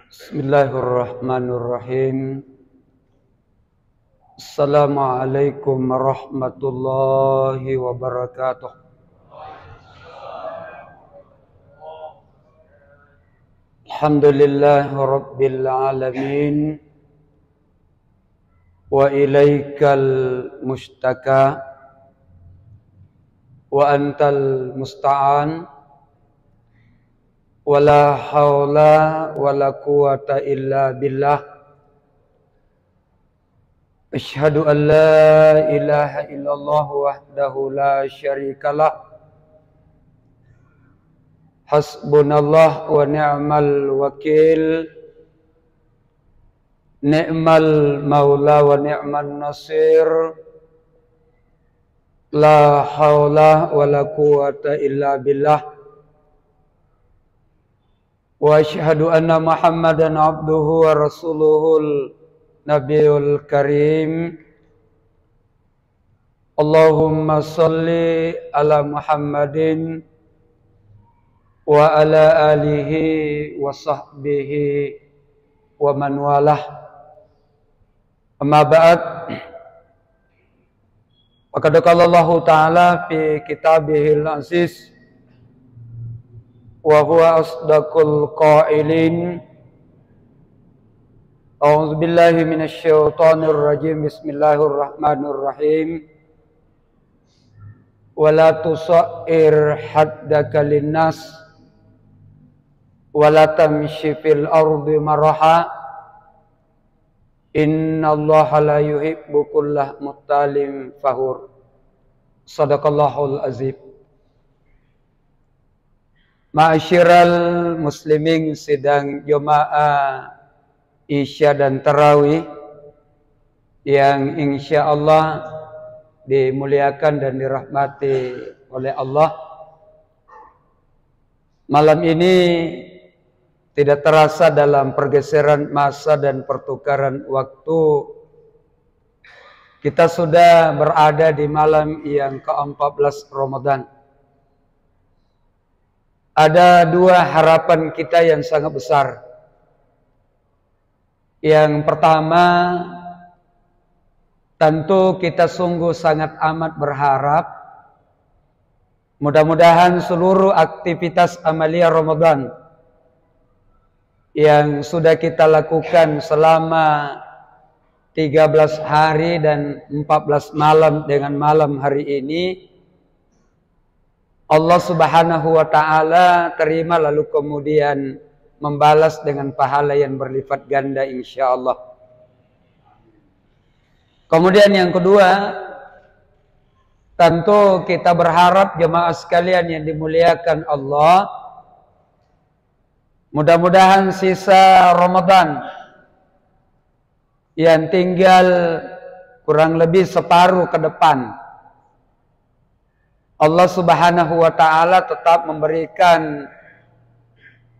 Bismillahirrahmanirrahim. Assalamualaikum warahmatullahi wabarakatuh. Alhamdulillahi rabbil alamin. Wa ilaikal mustaka wa antal musta'an. Wala haula wala quwata illa billah. Asyhadu an la ilaha illallah wahdahu la syarikalah. Hasbunallah wa ni'mal wakil. Ni'mal maula wa ni'man nasir. La haula wala quwata illa billah. Wa asyhadu anna Muhammadan abduhu wa rasuluhul nabiyul karim. Allahumma salli ala Muhammadin wa ala alihi wa sahbihi wa man walah. Amma ba'd. Faqad qala Allah Ta'ala fi kitabihil aziz wa huwa asdaqul qailin. A'udzu billahi minasy syaithanir rajim. Bismillahirrahmanirrahim. Wala tusair haddaka linnas wala tamshi fil ardi maraha. Innallaha la yuhibbu kulla mukhtalin fakhur. Shadaqallahul azim. Ma'asyiral muslimin sidang jemaah Isya dan Tarawih yang insya Allah dimuliakan dan dirahmati oleh Allah. Malam ini tidak terasa dalam pergeseran masa dan pertukaran waktu, kita sudah berada di malam yang ke-14 Ramadan. Ada dua harapan kita yang sangat besar. Yang pertama, tentu kita sungguh sangat amat berharap mudah-mudahan seluruh aktivitas amalia Ramadan yang sudah kita lakukan selama 13 hari dan 14 malam dengan malam hari ini, Allah Subhanahu wa Ta'ala terima lalu kemudian membalas dengan pahala yang berlipat ganda insya Allah. Kemudian yang kedua, tentu kita berharap jemaah sekalian yang dimuliakan Allah, mudah-mudahan sisa Ramadan yang tinggal kurang lebih separuh ke depan, Allah Subhanahu wa Ta'ala tetap memberikan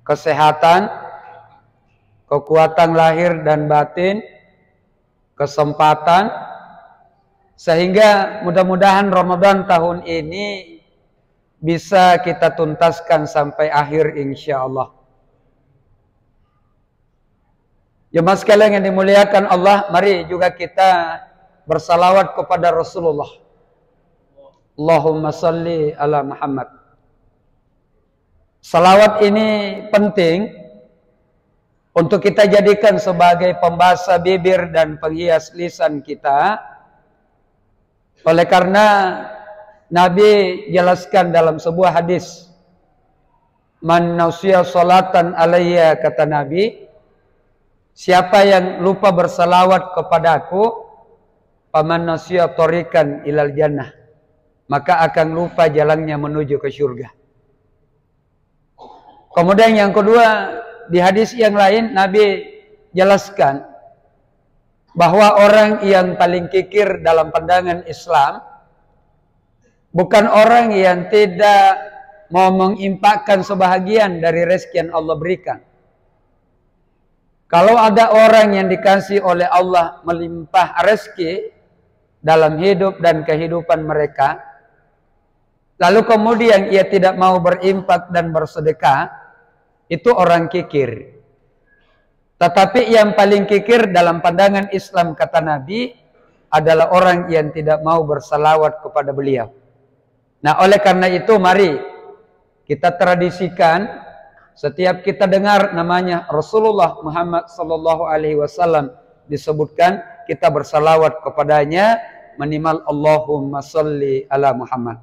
kesehatan, kekuatan lahir dan batin, kesempatan, sehingga mudah-mudahan Ramadan tahun ini bisa kita tuntaskan sampai akhir insya Allah. Jemaah sekalian yang dimuliakan Allah, mari juga kita bersalawat kepada Rasulullah. Allahumma salli ala Muhammad. Salawat ini penting untuk kita jadikan sebagai pembahasa bibir dan penghias lisan kita. Oleh karena Nabi jelaskan dalam sebuah hadis, man nasiya salatan alayya, kata Nabi, siapa yang lupa bersalawat kepadaku, paman nasiya tarikan ilal jannah, maka akan lupa jalannya menuju ke surga. Kemudian yang kedua, di hadis yang lain Nabi jelaskan bahwa orang yang paling kikir dalam pandangan Islam bukan orang yang tidak mau menginfakkan sebahagian dari rezeki yang Allah berikan. Kalau ada orang yang dikasih oleh Allah melimpah rezeki dalam hidup dan kehidupan mereka, lalu kemudian ia tidak mau berinfak dan bersedekah, itu orang kikir. Tetapi yang paling kikir dalam pandangan Islam, kata Nabi, adalah orang yang tidak mau bersalawat kepada beliau. Nah, oleh karena itu mari kita tradisikan setiap kita dengar namanya Rasulullah Muhammad sallallahu alaihi wasallam disebutkan, kita bersalawat kepadanya minimal Allahumma sholli ala Muhammad.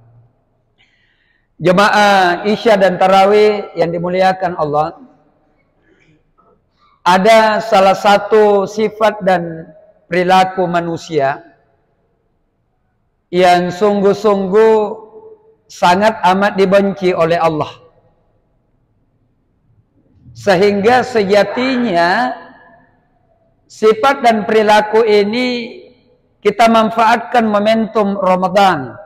Jemaah Isya dan Tarawih yang dimuliakan Allah, ada salah satu sifat dan perilaku manusia yang sungguh-sungguh sangat amat dibenci oleh Allah, sehingga sejatinya sifat dan perilaku ini kita manfaatkan momentum Ramadan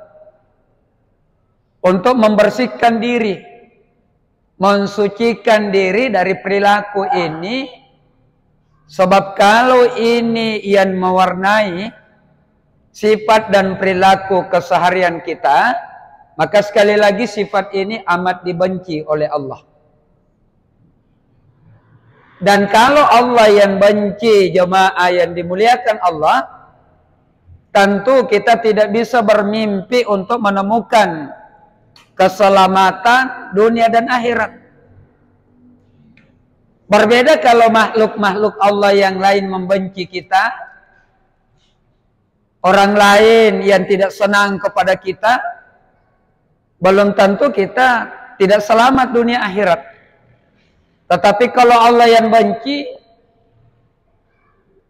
untuk membersihkan diri, mensucikan diri dari perilaku ini. Sebab kalau ini yang mewarnai sifat dan perilaku keseharian kita, maka sekali lagi sifat ini amat dibenci oleh Allah. Dan kalau Allah yang benci, jemaah yang dimuliakan Allah, tentu kita tidak bisa bermimpi untuk menemukan keselamatan dunia dan akhirat. Berbeda kalau makhluk-makhluk Allah yang lain membenci kita, orang lain yang tidak senang kepada kita, belum tentu kita tidak selamat dunia akhirat. Tetapi kalau Allah yang benci,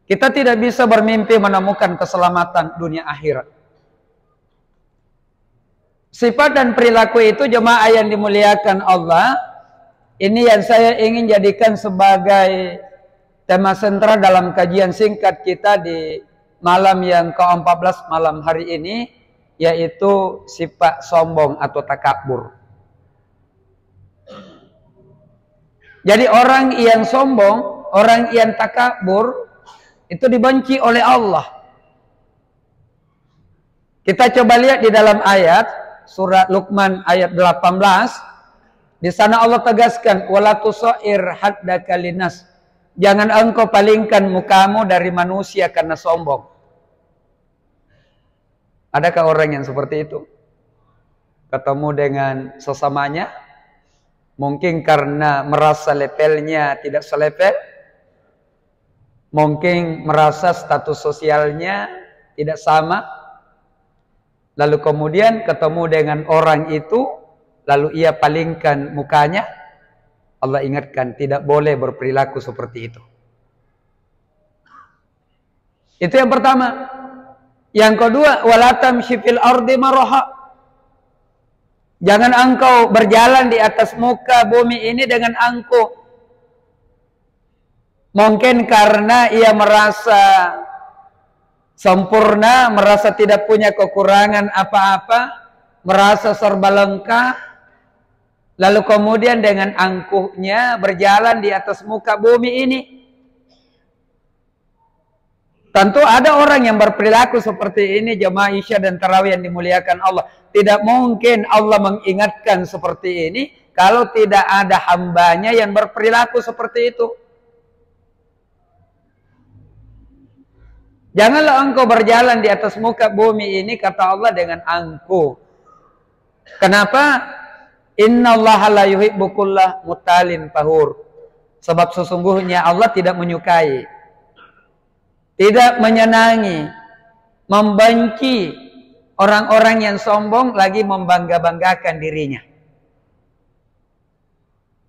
kita tidak bisa bermimpi menemukan keselamatan dunia akhirat. Sifat dan perilaku itu, jemaah yang dimuliakan Allah, ini yang saya ingin jadikan sebagai tema sentral dalam kajian singkat kita di malam yang ke-14 malam hari ini, yaitu sifat sombong atau takabur. Jadi orang yang sombong, orang yang takabur, itu dibenci oleh Allah. Kita coba lihat di dalam ayat surat Luqman ayat 18. Di sana Allah tegaskan, wala tusair haddaka linnas. Jangan engkau palingkan mukamu dari manusia karena sombong. Adakah orang yang seperti itu? Ketemu dengan sesamanya, mungkin karena merasa levelnya tidak selevel, mungkin merasa status sosialnya tidak sama, lalu kemudian ketemu dengan orang itu, lalu ia palingkan mukanya. Allah ingatkan, tidak boleh berperilaku seperti itu. Itu yang pertama. Yang kedua, wala tamshi fil ardi maraha. Jangan engkau berjalan di atas muka bumi ini dengan angkuh. Mungkin karena ia merasa sempurna, merasa tidak punya kekurangan apa-apa, merasa serba lengkap, lalu kemudian dengan angkuhnya berjalan di atas muka bumi ini. Tentu ada orang yang berperilaku seperti ini, jemaah Isya dan Tarawih yang dimuliakan Allah. Tidak mungkin Allah mengingatkan seperti ini kalau tidak ada hambanya yang berperilaku seperti itu. Janganlah engkau berjalan di atas muka bumi ini, kata Allah, dengan angkuh. Kenapa? Innallaha la yuhibbu kulla mutalin fahur. Sebab sesungguhnya Allah tidak menyukai, tidak menyenangi, membenci orang-orang yang sombong lagi membangga-banggakan dirinya.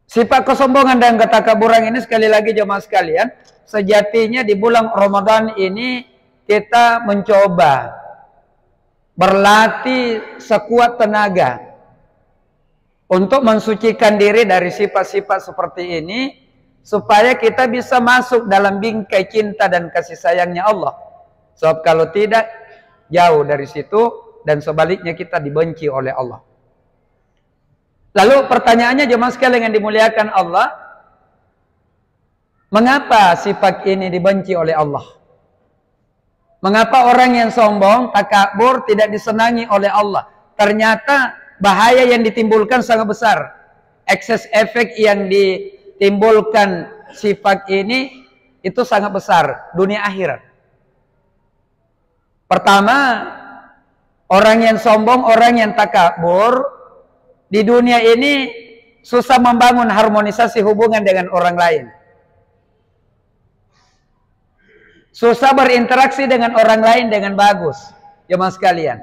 Sifat kesombongan dan ketakaburan ini, sekali lagi jemaah sekalian, sejatinya di bulan Ramadan ini kita mencoba berlatih sekuat tenaga untuk mensucikan diri dari sifat-sifat seperti ini, supaya kita bisa masuk dalam bingkai cinta dan kasih sayangnya Allah. Sebab kalau tidak, jauh dari situ, dan sebaliknya kita dibenci oleh Allah. Lalu pertanyaannya jemaah sekalian yang dimuliakan Allah, mengapa sifat ini dibenci oleh Allah? Mengapa orang yang sombong, takabur tidak disenangi oleh Allah? Ternyata bahaya yang ditimbulkan sangat besar. Ekses efek yang ditimbulkan sifat ini itu sangat besar, dunia akhirat. Pertama, orang yang sombong, orang yang takabur di dunia ini susah membangun harmonisasi hubungan dengan orang lain. Susah berinteraksi dengan orang lain dengan bagus, jemaah sekalian.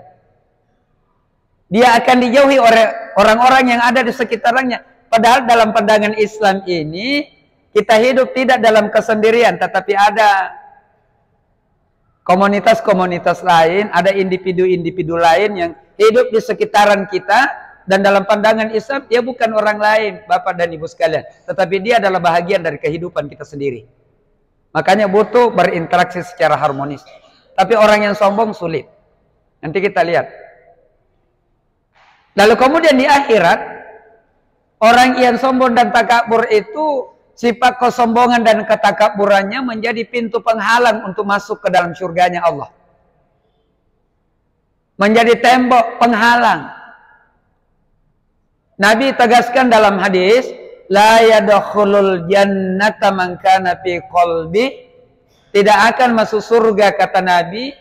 Dia akan dijauhi oleh orang-orang yang ada di sekitarnya. Padahal dalam pandangan Islam ini, kita hidup tidak dalam kesendirian, tetapi ada komunitas-komunitas lain, ada individu-individu lain yang hidup di sekitaran kita, dan dalam pandangan Islam, dia bukan orang lain, Bapak dan Ibu sekalian, tetapi dia adalah bahagian dari kehidupan kita sendiri. Makanya butuh berinteraksi secara harmonis. Tapi orang yang sombong sulit. Nanti kita lihat. Lalu kemudian di akhirat, orang yang sombong dan takabur itu, sifat kesombongan dan ketakaburannya menjadi pintu penghalang untuk masuk ke dalam surganya Allah. Menjadi tembok penghalang. Nabi tegaskan dalam hadis, la yadkhulul jannata man kana fi qalbi, tidak akan masuk surga kata Nabi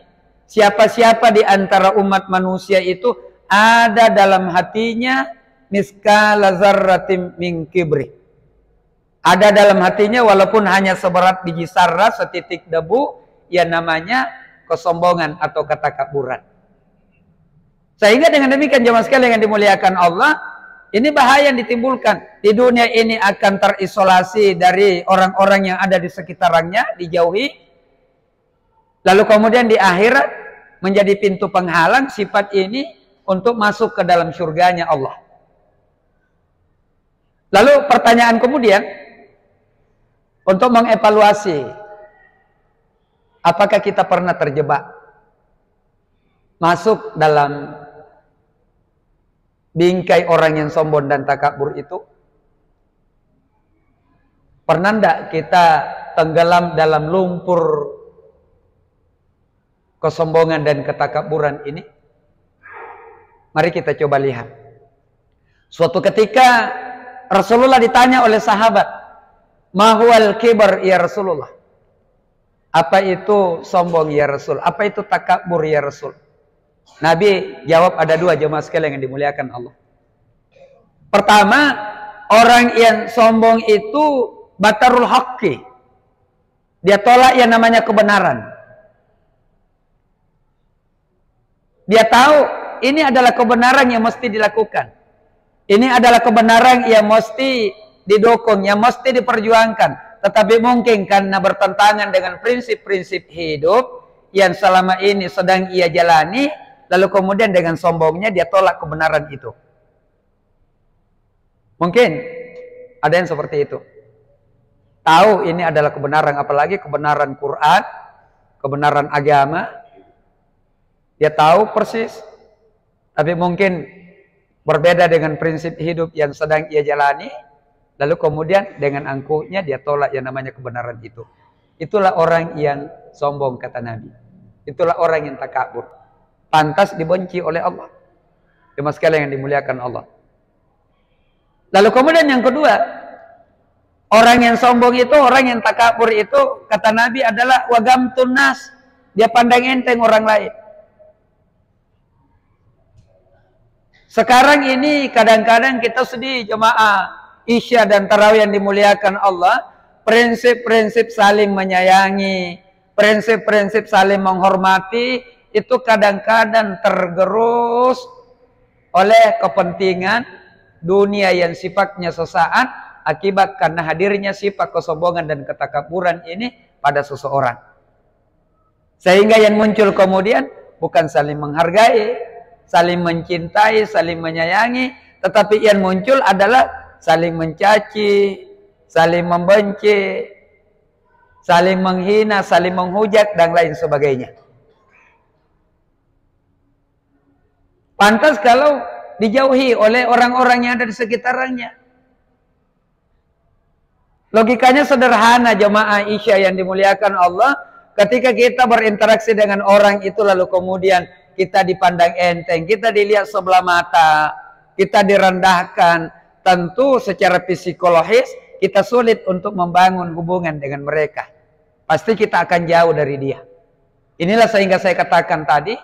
siapa-siapa di antara umat manusia itu ada dalam hatinya miskala dzarratin min kibri. Ada dalam hatinya walaupun hanya seberat biji zarrah, setitik debu, yang namanya kesombongan atau ketakaburan. Sehingga dengan demikian jemaah sekalian yang dimuliakan Allah, ini bahaya yang ditimbulkan. Di dunia ini akan terisolasi dari orang-orang yang ada di sekitarnya, dijauhi. Lalu kemudian di akhirat menjadi pintu penghalang sifat ini untuk masuk ke dalam surganya Allah. Lalu pertanyaan kemudian, untuk mengevaluasi apakah kita pernah terjebak masuk dalam bingkai orang yang sombong dan takabur itu. Pernah enggak kita tenggelam dalam lumpur kesombongan dan ketakaburan ini? Mari kita coba lihat. Suatu ketika Rasulullah ditanya oleh sahabat, "Mahwal kibar ya Rasulullah?" Apa itu sombong ya Rasul? Apa itu takabur ya Rasul? Nabi jawab ada dua, jemaah sekalian yang dimuliakan Allah. Pertama, orang yang sombong itu batarul haqqi. Dia tolak yang namanya kebenaran. Dia tahu ini adalah kebenaran yang mesti dilakukan. Ini adalah kebenaran yang mesti didukung, yang mesti diperjuangkan. Tetapi mungkin karena bertentangan dengan prinsip-prinsip hidup yang selama ini sedang ia jalani, lalu kemudian dengan sombongnya dia tolak kebenaran itu. Mungkin ada yang seperti itu. Tahu ini adalah kebenaran, apalagi kebenaran Quran, kebenaran agama. Dia tahu persis, tapi mungkin berbeda dengan prinsip hidup yang sedang ia jalani. Lalu kemudian dengan angkuhnya dia tolak yang namanya kebenaran itu. Itulah orang yang sombong kata Nabi. Itulah orang yang takabur. Pantas dibenci oleh Allah. Jemaah sekalian yang dimuliakan Allah. Lalu kemudian yang kedua, orang yang sombong itu, orang yang takabur itu, kata Nabi adalah wagamtun nas. Dia pandang enteng orang lain. Sekarang ini kadang-kadang kita sedih jemaah Isya dan Tarawih yang dimuliakan Allah, prinsip-prinsip saling menyayangi, prinsip-prinsip saling menghormati, itu kadang-kadang tergerus oleh kepentingan dunia yang sifatnya sesaat, akibat karena hadirnya sifat kesombongan dan ketakaburan ini pada seseorang. Sehingga yang muncul kemudian bukan saling menghargai, saling mencintai, saling menyayangi, tetapi yang muncul adalah saling mencaci, saling membenci, saling menghina, saling menghujat, dan lain sebagainya. Pantas kalau dijauhi oleh orang-orang yang ada di sekitarnya. Logikanya sederhana jemaah Isya yang dimuliakan Allah. Ketika kita berinteraksi dengan orang itu lalu kemudian kita dipandang enteng, kita dilihat sebelah mata, kita direndahkan, tentu secara psikologis kita sulit untuk membangun hubungan dengan mereka. pasti kita akan jauh dari dia. Inilah sehingga saya katakan tadi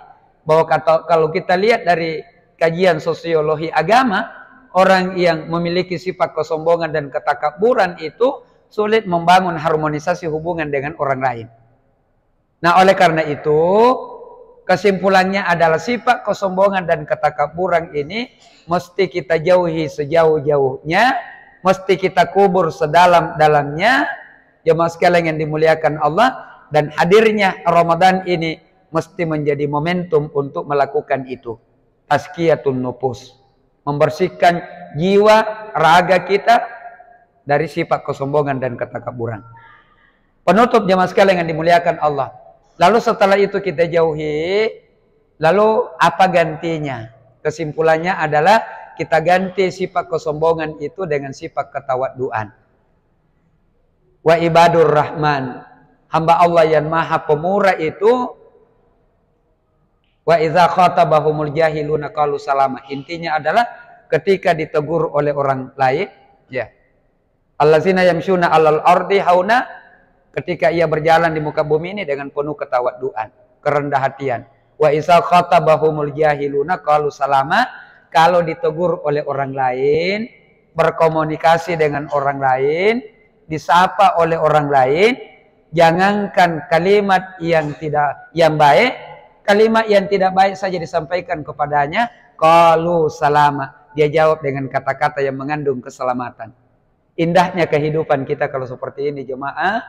bahwa kalau kita lihat dari kajian sosiologi agama, orang yang memiliki sifat kesombongan dan ketakaburan itu sulit membangun harmonisasi hubungan dengan orang lain. Nah, oleh karena itu kesimpulannya adalah sifat kesombongan dan ketakaburan ini mesti kita jauhi sejauh-jauhnya, mesti kita kubur sedalam-dalamnya. Jemaah sekalian yang dimuliakan Allah, dan hadirnya Ramadan ini mesti menjadi momentum untuk melakukan itu. Tazkiyatun nufus, membersihkan jiwa raga kita dari sifat kesombongan dan ketakaburan. Penutup jemaah sekalian yang dimuliakan Allah. Lalu setelah itu kita jauhi, lalu apa gantinya? Kesimpulannya adalah kita ganti sifat kesombongan itu dengan sifat ketawaduan. Wa ibadur rahman, hamba Allah yang maha pemurah itu, wa idza khatabahumul jahiluna qalu salama. Intinya adalah ketika ditegur oleh orang lain, ya. Allazina yamshuna 'alal ardi hauna, ketika ia berjalan di muka bumi ini dengan penuh ketawaduan, kerendah hatian. Wa idza khatabahumul jahiluna qalu salama, kalau ditegur oleh orang lain, berkomunikasi dengan orang lain, disapa oleh orang lain, jangankan kalimat yang baik, kalimat yang tidak baik saja disampaikan kepadanya, qalu salama, dia jawab dengan kata-kata yang mengandung keselamatan. Indahnya kehidupan kita kalau seperti ini jemaah,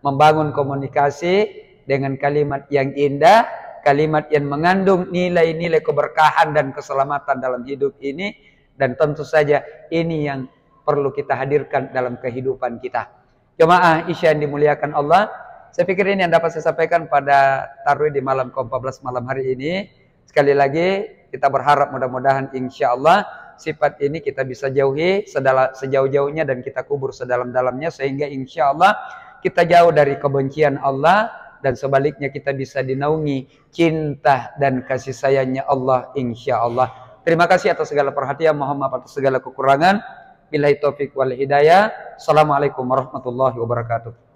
membangun komunikasi dengan kalimat yang indah, kalimat yang mengandung nilai-nilai keberkahan dan keselamatan dalam hidup ini, dan tentu saja ini yang perlu kita hadirkan dalam kehidupan kita. Jemaah Isya yang dimuliakan Allah, saya pikir ini yang dapat saya sampaikan pada tarawih di malam ke-14 malam hari ini. Sekali lagi kita berharap mudah-mudahan insya Allah sifat ini kita bisa jauhi sejauh-jauhnya dan kita kubur sedalam-dalamnya, sehingga insya Allah kita jauh dari kebencian Allah, dan sebaliknya kita bisa dinaungi cinta dan kasih sayangnya Allah insya Allah. Terima kasih atas segala perhatian, mohon maaf atas segala kekurangan. Billahi taufiq wal hidayah. Assalamualaikum warahmatullahi wabarakatuh.